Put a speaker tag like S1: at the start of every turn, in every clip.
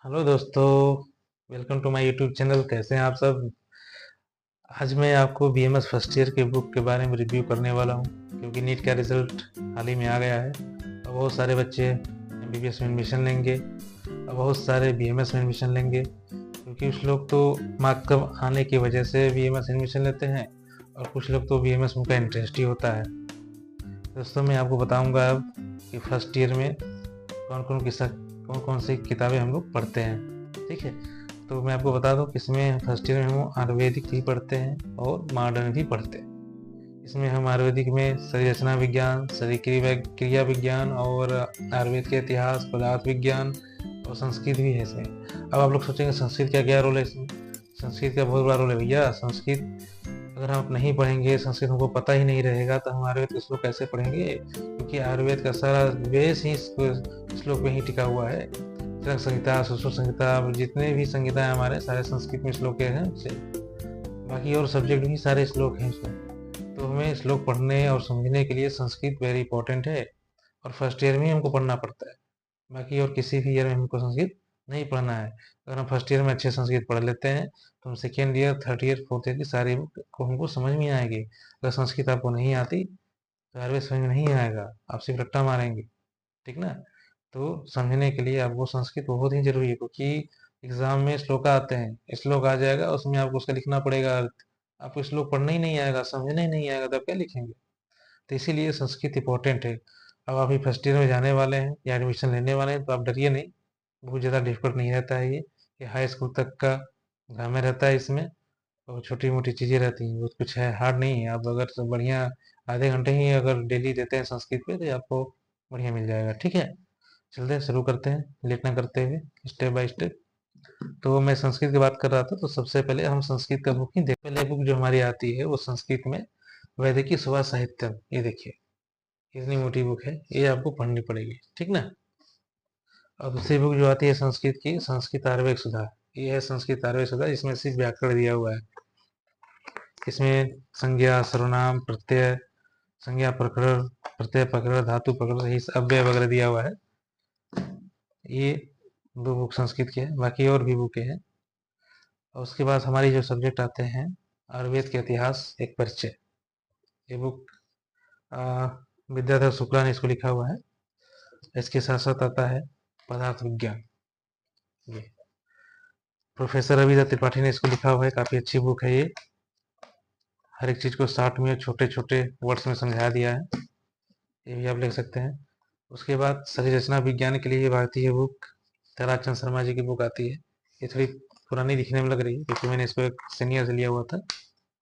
S1: Hello दोस्तों, welcome to my YouTube channel. कैसे हैं आप सब। आज मैं आपको बीएमएस फर्स्ट ईयर के बुक के बारे में रिव्यू करने वाला हूं, क्योंकि नीट का रिजल्ट हाल ही में आ गया है। अब बहुत सारे बच्चे एमबीबीएस में एडमिशन लेंगे, अब बहुत सारे बीएमएस में एडमिशन लेंगे, क्योंकि कुछ लोग तो मार्क कम आने की वजह से बीएमएस एडमिशन लेते हैं और कुछ लोग तो बीएमएस में उनका इंटरेस्ट ही होता है। दोस्तों, मैं आपको बताऊंगा अब कि फर्स्ट ईयर में कौन कौन सी किताबें हम लोग पढ़ते हैं। ठीक है, तो मैं आपको बता दूं कि इसमें फर्स्ट ईयर में हम आयुर्वेदिक भी पढ़ते हैं और मॉडर्न भी पढ़ते हैं। इसमें हम आयुर्वेदिक में शरीर रचना विज्ञान, शरीर क्रिया विज्ञान और आयुर्वेद के इतिहास, पदार्थ विज्ञान और संस्कृत भी है इसमें। अब आप लोग सोचेंगे संस्कृत का क्या रोल है इसमें। संस्कृत का बहुत बड़ा रोल है भैया। संस्कृत अगर हम नहीं पढ़ेंगे, संस्कृत हमको पता ही नहीं रहेगा, तो हम आयुर्वेद के श्लोक कैसे पढ़ेंगे, क्योंकि आयुर्वेद का सारा बेस ही श्लोक में ही टिका हुआ है। चरक संहिता, सुश्रुत संहिता, जितने भी संहिता है हमारे सारे संस्कृत में श्लोक हैं उससे। बाकी और सब्जेक्ट भी सारे श्लोक हैं उसमें। तो हमें श्लोक पढ़ने और समझने के लिए संस्कृत वेरी इंपॉर्टेंट है, और फर्स्ट ईयर में ही हमको पढ़ना पड़ता है। बाकी और किसी भी ईयर में हमको संस्कृत नहीं पढ़ना है। अगर हम फर्स्ट ईयर में अच्छे संस्कृत पढ़ लेते हैं तो हम second year, third year, fourth year की सारी बुक को हमको समझ में आएगी। अगर संस्कृत आपको नहीं आती तो आयुर्वेद समझ में नहीं आएगा, आप सिर्फ रट्टा मारेंगे। ठीक ना। तो समझने के लिए आपको संस्कृत बहुत ही जरूरी है, क्योंकि एग्जाम में श्लोक आते हैं, श्लोक आ जाएगा उसमें आपको उसका लिखना पड़ेगा अर्थ। आपको श्लोक पढ़ना ही नहीं आएगा, समझना ही नहीं आएगा, तो आप क्या लिखेंगे। तो इसीलिए संस्कृत इंपॉर्टेंट है। अब आप ही फर्स्ट ईयर में जाने वाले हैं या एडमिशन लेने वाले हैं तो आप डरिए नहीं। बहुत ज़्यादा डिफिकल्ट नहीं रहता है ये हाई स्कूल तक का ग्रामर रहता है इसमें। और छोटी मोटी चीज़ें रहती हैं, बहुत कुछ है, हार्ड नहीं है। आप अगर सब बढ़िया आधे घंटे ही अगर डेली देते हैं संस्कृत पे तो आपको बढ़िया मिल जाएगा। ठीक है, चलते हैं, शुरू करते हैं लेट ना करते हुए, स्टेप बाय स्टेप। तो मैं संस्कृत की बात कर रहा था, तो सबसे पहले हम संस्कृत का बुक ही देख। पहले बुक जो हमारी आती है वो संस्कृत में वैदिकी सुभा साहित्यम। ये देखिए, इतनी मोटी बुक है, ये आपको पढ़नी पड़ेगी। ठीक ना। और दूसरी बुक जो आती है संस्कृत की, संस्कृत आयुर्वेद सुधा। ये है संस्कृत आयुर्वेद सुधा, इसमें सिर्फ व्याकरण दिया हुआ है। इसमें संज्ञा, सर्वनाम, प्रत्यय, संज्ञा प्रकरण, प्रत्यय प्रकरण, धातु प्रकरण, अव्यय वगैरह दिया हुआ है। ये दो बुक संस्कृत के हैं, बाकी और भी बुकें हैं। और उसके बाद हमारी जो सब्जेक्ट आते हैं, आयुर्वेद के इतिहास एक परिचय। ये बुक विद्याधर शुक्ला ने इसको लिखा हुआ है। इसके साथ साथ आता है पदार्थ विज्ञान। ये प्रोफेसर रविंद्र त्रिपाठी ने इसको लिखा हुआ है, काफ़ी अच्छी बुक है ये। हर एक चीज़ को शॉर्ट में छोटे छोटे वर्ड्स में समझा दिया है, ये भी आप लिख सकते हैं। उसके बाद शरीर रचना विज्ञान के लिए भारतीय बुक ताराचंद शर्मा जी की बुक आती है। ये थोड़ी पुरानी दिखने में लग रही है, क्योंकि मैंने इसको एक सीनियर से लिया हुआ था।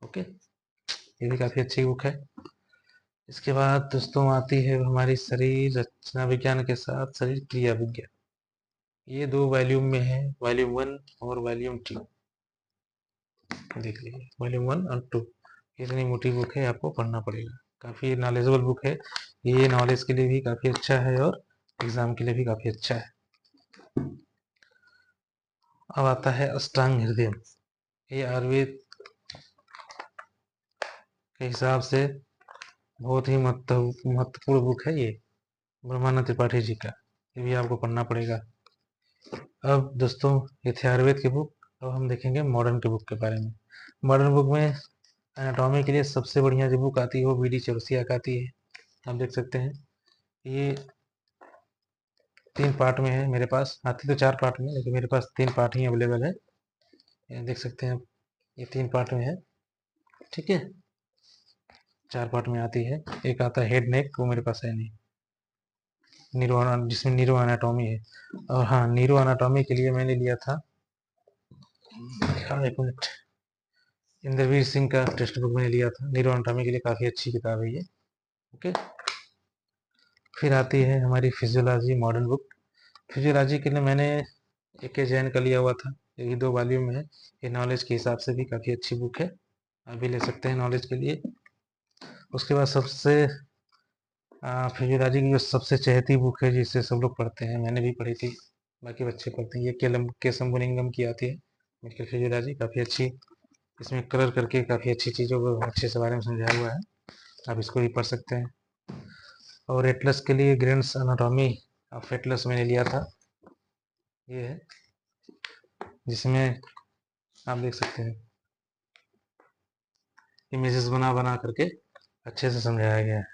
S1: ओके, ये भी काफ़ी अच्छी बुक है। इसके बाद दोस्तों आती है हमारी शरीर रचना विज्ञान के साथ शरीर क्रिया विज्ञान। ये दो वॉल्यूम में है, वॉल्यूम 1 और वॉल्यूम 2। देख लीजिए, वॉल्यूम 1 और 2। इतनी मोटी बुक है, आपको पढ़ना पड़ेगा। काफ़ी नॉलेजेबल बुक है ये, नॉलेज के लिए भी काफ़ी अच्छा है और एग्ज़ाम के लिए भी काफ़ी अच्छा है। अब आता है अष्टांग हृदय। ये आयुर्वेद के हिसाब से बहुत ही महत्वपूर्ण बुक है ये, ब्रह्मानंद त्रिपाठी जी का। ये भी आपको पढ़ना पड़ेगा। अब दोस्तों, ये थे आयुर्वेद की बुक। अब हम देखेंगे मॉडर्न की बुक के बारे में। मॉडर्न बुक में एनाटॉमी के लिए सबसे बढ़िया जो बुक आती है वो बीडी चौरसिया का आती है। आप देख सकते हैं, ये 3 पार्ट में है। मेरे पास आती तो 4 पार्ट में, लेकिन मेरे पास 3 पार्ट ही अवेलेबल है। ये देख सकते हैं आप, ये 3 पार्ट में है। ठीक है, 4 पार्ट में आती है। एक आता है हेड नेक, वो मेरे पास है नहीं, जिसमें न्यूरो एनाटॉमी है। और हाँ, न्यूरो एनाटॉमी के लिए मैंने लिया था, हाँ, एक मिनट, इंद्रवीर सिंह का टेक्स्ट बुक मैंने लिया था। न्यूरो एनाटॉमी के लिए काफ़ी अच्छी किताब है ये। ओके, फिर आती है हमारी फिजियोलॉजी मॉडर्न बुक। फिजियोलॉजी के लिए मैंने AK जैन का लिया हुआ था, ये 2 वॉल्यूम में है। ये नॉलेज के हिसाब से भी काफ़ी अच्छी बुक है, आप भी ले सकते हैं नॉलेज के लिए। उसके बाद सबसे फिजियोलॉजी की जो सबसे चहेती बुक है, जिसे सब लोग पढ़ते हैं, मैंने भी पढ़ी थी, बाकी बच्चे पढ़ते हैं, ये के शंभुलिंगम की आती है मेडिकल फिजियोलॉजी, काफ़ी अच्छी। इसमें कलर करके काफ़ी अच्छी चीज़ों को अच्छे से बारे में समझाया हुआ है, आप इसको भी पढ़ सकते हैं। और एटलस के लिए ग्रेन्स एनाटॉमी ऑफ एटलस मैंने लिया था, ये है। जिसमें आप देख सकते हैं इमेजेस बना बना करके अच्छे से समझाया गया है।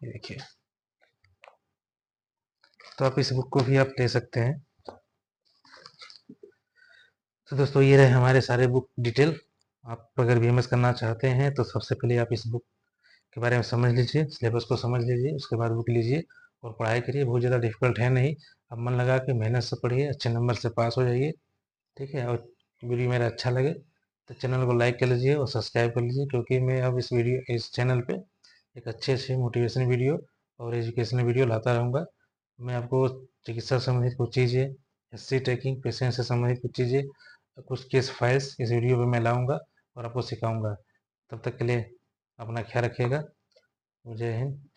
S1: ये देखिए, तो आप इस बुक को भी आप ले सकते हैं। तो दोस्तों ये रहे हमारे सारे बुक डिटेल। आप अगर बीएमएस करना चाहते हैं तो सबसे पहले आप इस बुक के बारे में समझ लीजिए, सिलेबस को समझ लीजिए, उसके बाद बुक लीजिए और पढ़ाई करिए। बहुत ज़्यादा डिफिकल्ट है नहीं, आप मन लगा के मेहनत से पढ़िए, अच्छे नंबर से पास हो जाइए। ठीक है, और वीडियो मेरा अच्छा लगे तो चैनल को लाइक कर लीजिए और सब्सक्राइब कर लीजिए, क्योंकि मैं अब इस चैनल पे एक अच्छे मोटिवेशन वीडियो और एजुकेशनल वीडियो लाता रहूँगा। मैं आपको चिकित्सा से संबंधित कुछ चीज़ें, हिस्ट्री टेकिंग, पेशेंट से संबंधित कुछ चीज़ें, कुछ केस फाइल्स इस वीडियो पे मैं लाऊंगा और आपको सिखाऊंगा। तब तक के लिए अपना ख्याल रखिएगा। जय हिंद।